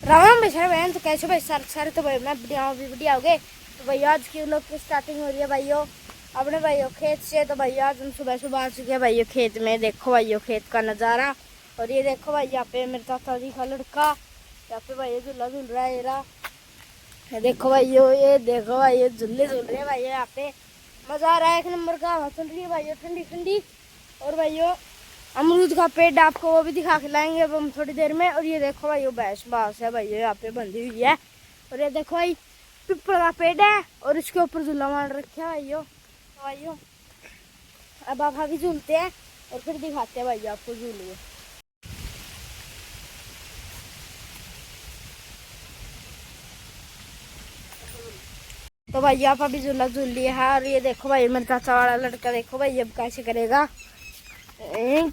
राम बेचारे बहन तो कैसे भाई सर तो भाई मैं बढ़िया हो गए। तो भाई आज की लोग की स्टार्टिंग हो रही है भाइयों अपने भाइयों खेत से। तो भाई आज हम सुबह सुबह आ चुके हैं भाइयों खेत में। देखो भाइयों खेत का नज़ारा। और ये देखो भाई यहाँ पे मेरे चाचा जी का लड़का यहाँ पे भाई झूला झूल रहा है। ये देखो भाइयों, ये देखो भाई झूले झूल रहे हैं भाई यहाँ पे। मज़ा आ रहा है एक नंबर का। हवा चल रही है भाइयों ठंडी ठंडी। और भाइयों अमरूद का पेड़ आपको वो भी दिखा के लाएंगे अब हम थोड़ी देर में। और ये देखो भाई भैंस बास है भाई यहाँ पे बंधी हुई है। और ये देखो भाई पिपल का पेड़ है और इसके ऊपर झूला मार रखा है भाइयों। अब आप अभी झूलते हैं और फिर दिखाते हैं भाई आपको झूलिए। तो भाई आप अभी झूला झूल लिए है। और ये देखो भाई मेरे चाचा वाला लड़का देखो भाई अब कैसे करेगा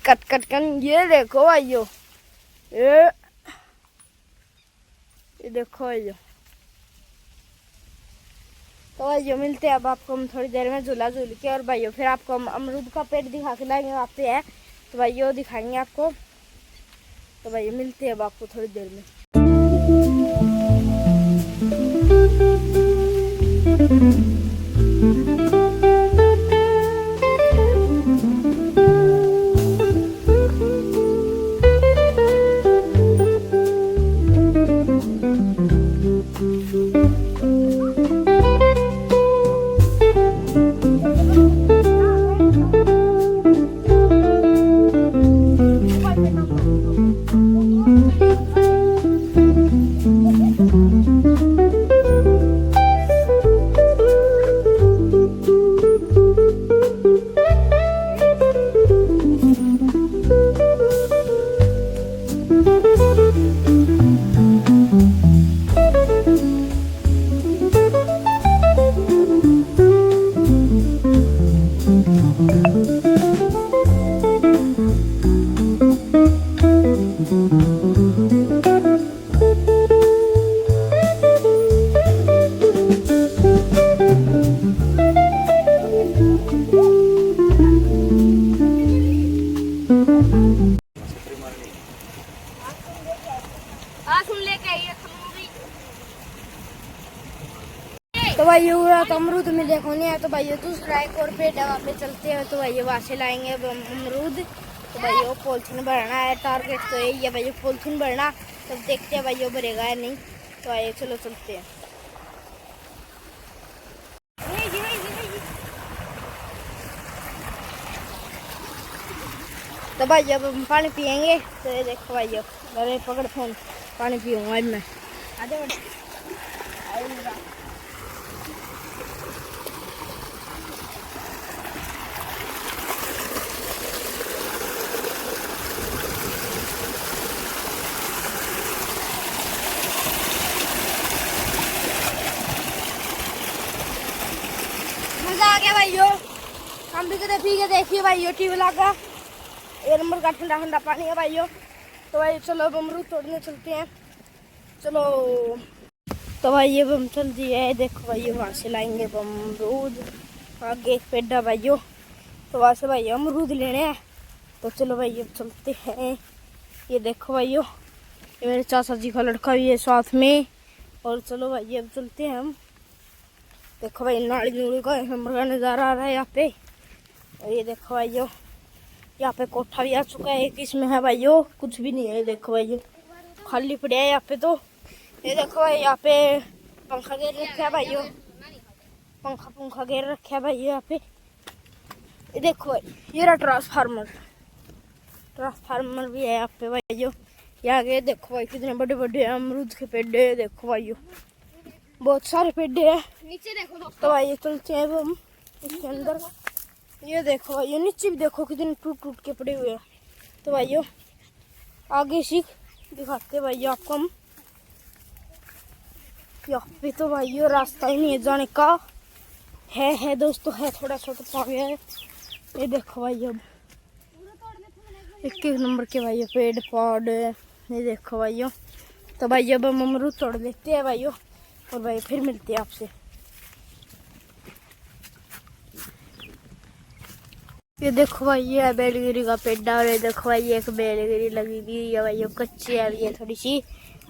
कट कट कर। ये देखो भाइयों, ये देखो भाइयों। तो भाइयों मिलते हैं अब आपको हम थोड़ी देर में झूला झूल के। और भाइयों फिर आपको हम अमरूद का पेड़ दिखा के लाएंगे वहाँ पे है। तो भाइयों दिखाएंगे आपको। तो भाइयों मिलते हैं अब आपको थोड़ी देर में। तो भाई ये हुआ तो अमरूद में देखो नहीं है। तो भाई दूसरा एक और पेड़ है वहाँ पे चलते हैं। तो भाई वहाँ से लाएंगे अब अमरूद। तो भाई वो पॉलिथीन भरना है। टारगेट तो यही है भाई पॉलिथीन भरना। तो देखते हैं भाई वो भरेगा या नहीं। तो आइए चलो चलते हैं। तो भाई अब हम पानी पियेंगे। तो ये देखो भाई अरे पकड़ फोन पानी पीऊँगा अब मैं। आधे मजा आ गया भाइयों। हम भी कदे पी के देखिए भाइयों टीवी लगा एक नंबर का ठंडा ठंडा पानी है भाइयों। तो भाई चलो अब अमरूद तोड़ने चलते हैं चलो। तो भाई अब हम चल दिए देखो भाई वहाँ से लाएंगे अमरूद। आगे एक पेड़ है भाइयों। तो वहाँ से भाई अमरूद लेने हैं। तो चलो भाई अब चलते हैं। ये देखो भाइयों ये मेरे चाचा जी का लड़का भी है साथ में। और चलो भाई अब चलते हैं हम। देखो भाई नाली नूली का एक नंबर का नज़ारा आ रहा है यहाँ पे। और ये देखो भाइयों यहाँ पे कोठा भी आ चुका है। एक इसमें है भाइयों कुछ भी नहीं है। देखो भाइयों खाली पड़ा है यहाँ पे। तो ये देखो भाई यहाँ पे पंखा घेर रखा है भाइयों। पंखा घेर रखा है भाइयों यहाँ पे। ये देखो भाई ये रहा ट्रांसफार्मर भी है यहाँ पे भाइयों। यहाँ आगे देखो भाई कितने बड़े बड़े अमरूद के पेड़ है। देखो भाइयों बहुत सारे पेड़ है नीचे देखो। तो भाई ये चलते हैं अब हम इसके अंदर। ये देखो भाई नीचे भी देखो कितने टूट टूट के पड़े हुए हैं। तो भाइयों आगे सीख दिखाते भाई आपको हम। यहाँ पे तो भाइयों रास्ता ही नहीं है जाने का। है दोस्तों है थोड़ा सा तो पा गया है। ये देखो भाई अब एक नंबर के भाइयों पेड़ पौध। ये देखो भाइयों। तो भाई अब हम अमरूद तोड़ लेते हैं भाइयों। और भाई फिर मिलते हैं आपसे। ये देखो भाई ये बेलगिरी का पेड़। और ये देखो भाई एक बेलगिरी लगी हुई है भाई कच्ची है ये थोड़ी सी।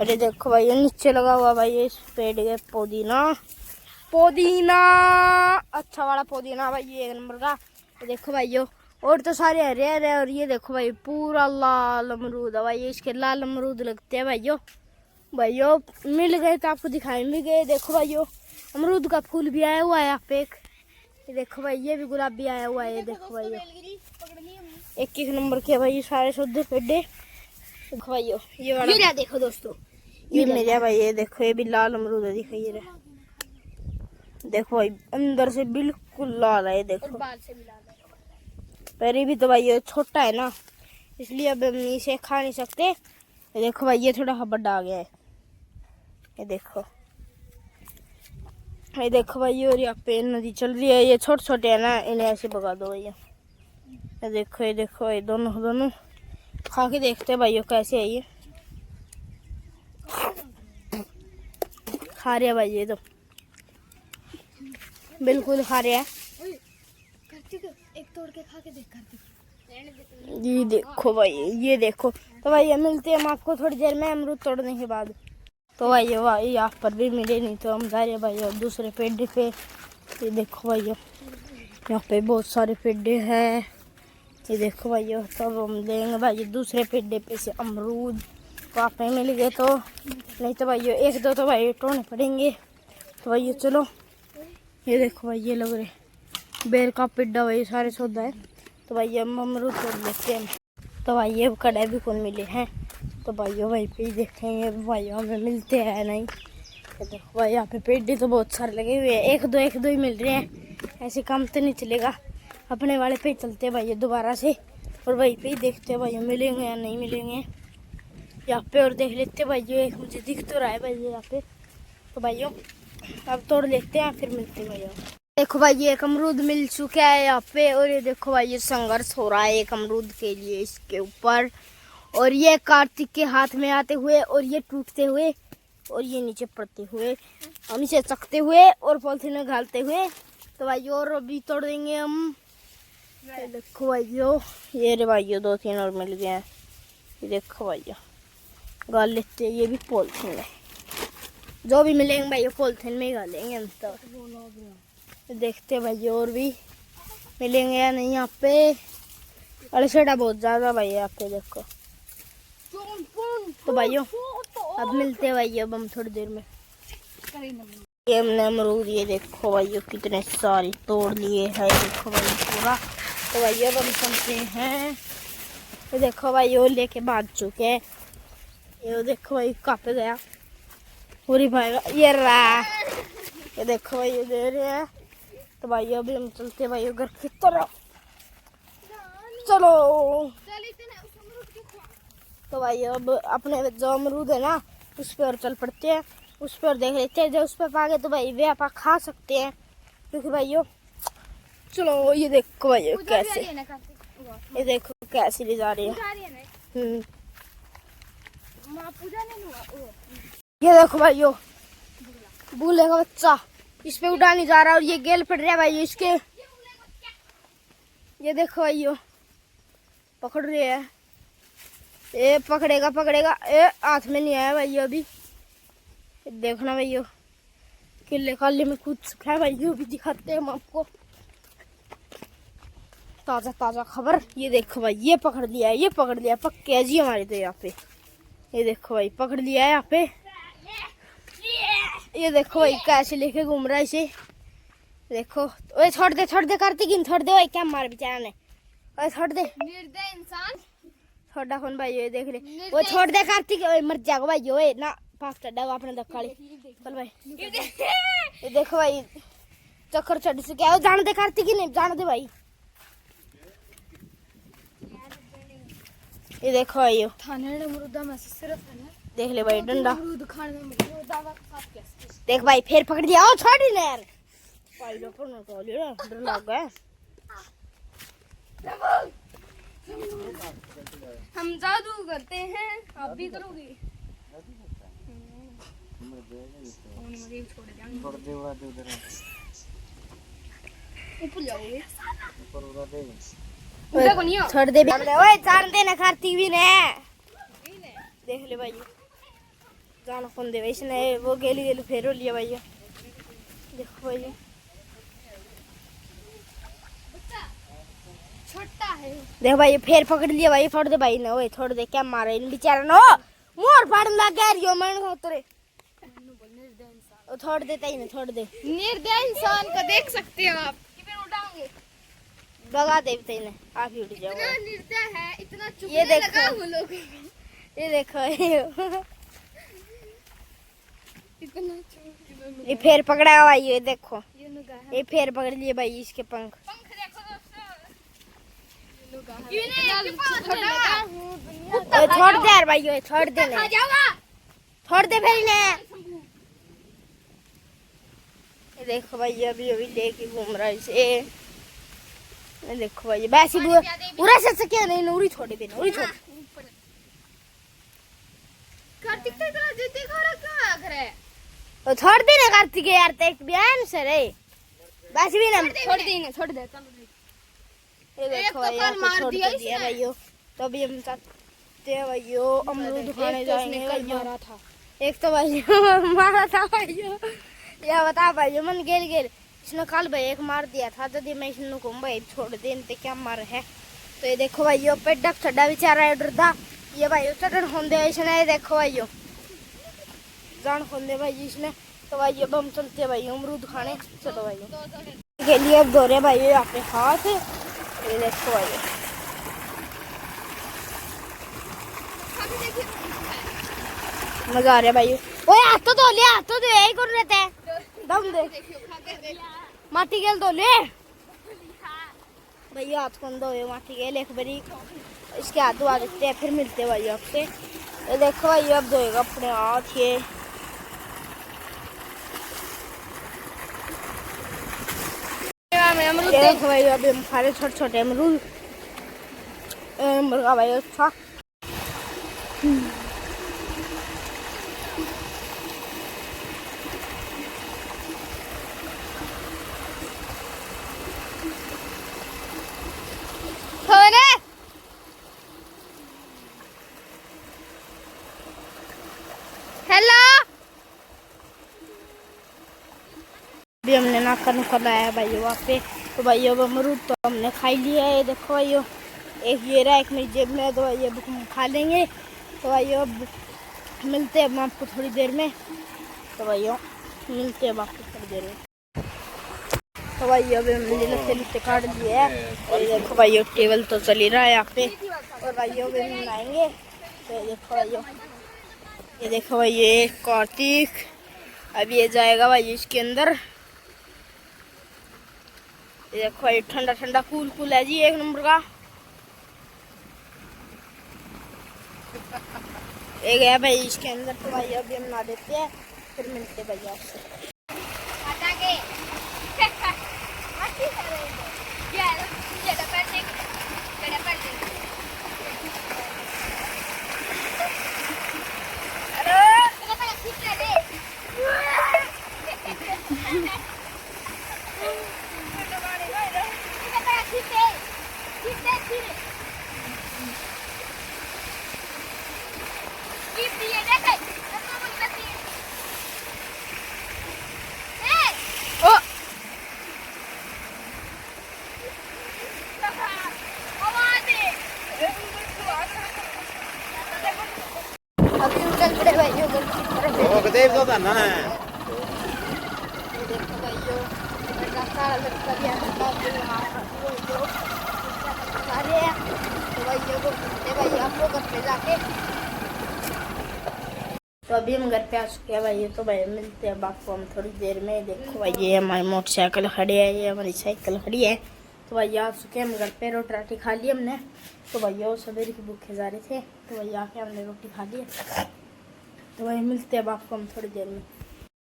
अरे देखो भाई ये नीचे लगा हुआ भाई ये इस पेड़ के पुदीना पुदीना अच्छा वाला पुदीना भाई ये 1 नंबर का। ये देखो भाई यो और तो सारे हरे हरे और ये देखो भाई पूरा लाल अमरूद है भाई इसके लाल अमरूद लगते हैं भाई यो मिल गए तो आपको दिखाई भी गए। देखो भाई यो अमरूद का फूल भी आया हुआ है यहाँ पे एक। ये देखो भाई ये भी गुलाब भी आया हुआ है। ये देखो भाई एक नंबर के भाई सारे शुद्ध पेड़े। देखो भाई ये वाला देखो दोस्तों ये मेरा भाई ये देखो ये भी लाल अमरूद है दिखाई रहा। देखो भाई अंदर से बिल्कुल लाल है। ये देखो बाल से भी लाल है पर भी तो भाई ये छोटा है ना इसलिए अब हम इसे खा नहीं सकते। ये देखो भाई ये थोड़ा बड़ा आ गया है। ये देखो भाई और यहाँ पे नदी चल रही है। ये छोटे छोटे है ना इन्हें ऐसे भगा दो भैया। ये देखो ये दोनों खा के देखते हैं भाइयों कैसे है ये। खा रहे हैं भाई ये तो बिल्कुल खा रहे हैं। एक तोड़ के खा के देख ये देखो भाई ये देखो। तो भाई मिलते हैं हम आपको थोड़ी देर में अमरूद तोड़ने के बाद। तो भाई यहाँ पर भी मिले नहीं तो हम जा रहे भाई और दूसरे पेड़ पे। ये देखो भाई यहाँ पे बहुत सारे पेड़ हैं। ये देखो भाई तब हम लेंगे भाई दूसरे पेड़ पे से अमरूद। तो आप नहीं मिल गए तो नहीं तो भाई 1-2 तो भाई तोड़ने पड़ेंगे। तो भाई चलो ये देखो भाई ये लग रहे बेर का पिड्डा भाई सारे सौदा है। तो भाई हम अमरूद तोड़ लेते हैं। तो भाई ये कड़े भी कौन मिले हैं तो भाइयों वहीं पे ही देखेंगे भाई हमें मिलते हैं नहीं। तो देखो भाई यहाँ पे पेड़ तो बहुत सारे लगे हुए हैं। एक दो ही मिल रहे हैं ऐसे काम तो नहीं चलेगा। अपने वाले पे चलते हैं भाई दोबारा से और वहीं पे ही देखते हैं भाई मिलेंगे या नहीं मिलेंगे यहाँ पे। और देख लेते हैं भाई एक मुझे दिख तो रहा है भाई यहाँ पे। तो भाइयों अब तोड़ लेते हैं फिर मिलते हैं भाई। देखो भाई ये एक अमरूद मिल चुका है यहाँ पे और ये देखो भाई ये संघर्ष हो रहा है एक अमरूद के लिए इसके ऊपर। और ये कार्तिक के हाथ में आते हुए और ये टूटते हुए और ये नीचे पड़ते हुए हम इसे चखते हुए और पॉलिथीन में घालते हुए। तो भाई और अभी तोड़ देंगे हम। देखो भाइयों ये रे भाइयों 2-3 और मिल गए हैं। ये देखो भाइयों गाल लेते हैं। ये भी पॉलिथीन है जो भी मिलेंगे भाई पॉलिथीन में ही गालेंगे हम। तो देखते हैं भाई और भी मिलेंगे या नहीं यहाँ पे। अड़सेड़ा बहुत ज्यादा भाई यहाँ पे देखो। तो भाइयों अब मिलते हैं भाई अब हम थोड़ी देर में। ये हमने अमरूद ये देखो भाइयों कितने सारे तोड़ लिए हैं। देखो भाई पूरा। तो भाई अब हम चलते हैं। ये देखो भाई वो लेके भाग चुके हैं। ये देखो भाई कहाँ पे गया पूरी भाई ये रहा। ये देखो भाई ये दे रहे हैं। तो भाई अभी हम चलते भाई घर की तरफ। चलो तो भाई अब अपने जो अमरूद है ना उस पर चल पड़ते हैं। उस पर देख लेते हैं जो उस पर पागे तो भाई वे आप खा सकते हैं क्योंकि भाइयों चलो ये देखो भाई कैसे ये देखो कैसे ले जा रही है। ये देखो भाइयों बूले का बच्चा इस पे उड़ा नहीं जा रहा और ये गेल पड़ रहा है भाई इसके। ये देखो भाइयों पकड़ रहे हैं। ये पकड़ेगा ये हाथ में नहीं आया भाई अभी। देखना भाइयों किले काले में कुछ सूखा है भाइयों भी दिखाते हैं हम आपको ताजा खबर। ये देखो भाई ये पकड़ लिया पक्के है जी हमारे तो यहाँ पे। ये देखो भाई पकड़ लिया है यहाँ पे। ये देखो भाई कैसे लेके घूम रहा है इसे। देखो ओए छोड़ दे कार्तिक छोड़ दे भाई क्या मार बेचारा ने। ओए छोड़ दे निर्दय इंसान छोड़ा कौन भाई। ये देख ले वो छोड़ दे कार्तिक मर जाएगा भाई। ओए ना पास चढ़ा अपने धक्का चल भाई। ये देखो भाई चक्कर चढ़ से क्या जान दे कार्तिक ही नहीं जान दे भाई। ये देखो भाई देख ले भाई डंडा देख भाई फिर पकड़ दिया। ओ छोड़ दे यार भाई लोग ना तो डर लग गया। हम जादू करते हैं आप भी करोगे। छोड़ दे ओए चार देना कार्तिक भी ने देख ले भाई। जान कौन दे भाई इसने वो गेली गेली फेर हो लिया भैया। देखो भैया छोटा है। देखो भाई फेर पकड़ लिया भाई। छोड़ दे भाई ने ओए छोड़ दे क्या मारे इन बेचारा नो मोर फाड़न लग गया रियो मन उतरे ओ छोड़ देता ही नहीं छोड़ दे। निर्दयी इंसान को देख सकते हो आप कि फिर उठाओगे भगा देते इन्हें आप ही उठ जाओ। इतना निर्दय है इतना चुप ये देखो लगा वो लोग ये देखो इतना चुप ये फेर पकड़ा भाई ये देखो ये नुगा है ये फेर पकड़ लिए भाई इसके पंख। पंख देखो दोस्तों ये छोड़ दे यार भाई छोड़ दे खा जाओगा छोड़ दे फिर इन्हें। ये देखो भाई अभी अभी लेके घूम रहा है इसे। ये देखो भाई वैसे पूरा से क्या नहीं नूरी छोड़ दे नूरी छोड़। कार्तिक तो इतना जिद्दी खड़ा क्यों आग रहा है तो छोड़ दे ना कार्तिक यार तेरे बयान सर है बस भी ना छोड़ दे चलो ये देखो भाई छोड़ दिया भाइयों। तो अभी हम चाहते हैं भाइयों अमरूद खाने जाएंगे भाइयों। एक तो भाइयों मारा था भाइयों या बता भाइयों मन गेल गेल इसने कल भाई एक मार दिया था तो मैं इसने को भाई छोड़ दे क्या मार है। तो ये देखो भाइयों पेडक छड्डा बेचारा है डरदा ये भाइयों चटन होंदे इसने। ये देखो भाइयों जान होंदे भाई इसने। तो भाइयों अब हम चलते हैं भाइयों अमरूद खाने। चलो भाइयों के लिए अब धोरे भाइयों यहाँ पे हाथ। ये देखो भाइयों मजा आ रहा है भाई। ओए हाथ तो धो ले हाथ तो दे यही कर रहते हैं दम दे माटी गेल धो ले भैया हाथ कौन धोए माटी गेल एक बारी इसके हाथ धोआ देते हैं फिर मिलते हैं भाई आपसे। ये देखो भाई अब धोएगा अपने हाथ ये। देखो भाई अभी हम खा रहे छोटे छोटे अमरूद मुर्गा भाई अच्छा। हेलो अभी हमने नाका नुका लाया है भाई वहाँ पे। तो भाई अब अमरूद तो हमने खाई लिया है। ये देखो भाई एक ये रहा एक मेरी जेब में। तो भाई अब हम खा लेंगे। तो भाई अब मिलते हैं हम आपको थोड़ी देर में। तो भाई मिलते हैं आपको थोड़ी देर में। तो भाई अभी हमने लत्ते लुत्ते काट दिए है। और ये देखो भाई टेबल तो चल ही रहा है यहाँ पे। और भाई अभी हम लाएंगे। तो ये देखो भाई ये कार्तिक अभी ये जाएगा भाई इसके अंदर। ये देखो भाई ठंडा ठंडा कूल कूल है जी एक नंबर का। एक है भाई इसके अंदर। तो भाई अभी हम ना देते हैं फिर मिलते भाई आपसे। अभी उधर खड़े भाई उधर की तरफ ਉਹ ਕਿਤੇ ਵੀ ਤਾਂ ਨਾ ਹੈ ये देखो भाइयों लड़का सारा लड़का भी आता है वहाँ जो सारे हैं। तो भाइयों को मिलते भाई आप लोग घर पे जाके। तो अभी हम घर पे आ चुके हैं भाई। तो भाई मिलते हैं आपको हम थोड़ी देर में। देखो भाई ये हमारी मोटरसाइकिल खड़ी है ये हमारी साइकिल खड़ी है। तो भाई आ चुके हैं हम घर पे। रोटी राटी खा ली हमने। तो भैया सवेरे की भूखे जा रहे थे तो भैया आके हमने रोटी खा ली। तो भाई मिलते हैं आपको हम थोड़ी देर में।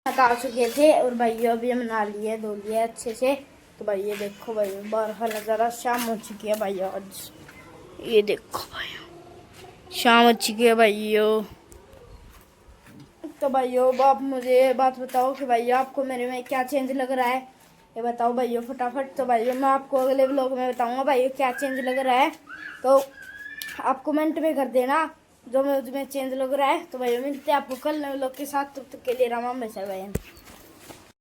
आ चुके थे और भाई अभी हम नहा लिए धो लिए अच्छे से। तो भाई ये देखो भाई बाहर नज़ारा शाम हो चुकी है भाई आज। ये देखो भाई शाम हो चुकी है भाइयों। तो भाइयों आप मुझे बात बताओ कि भाई आपको मेरे में क्या चेंज लग रहा है ये बताओ भाइयों फटाफट। तो भाइयों मैं आपको अगले व्लॉग में बताऊंगा भाइयों क्या चेंज लग रहा है। तो आप कमेंट में कर देना जो मैं उसमें चेंज लग रहा है। तो भाई मिलते हैं आपको कल नए लोग के साथ, तब तक के लिए राम राम भाई।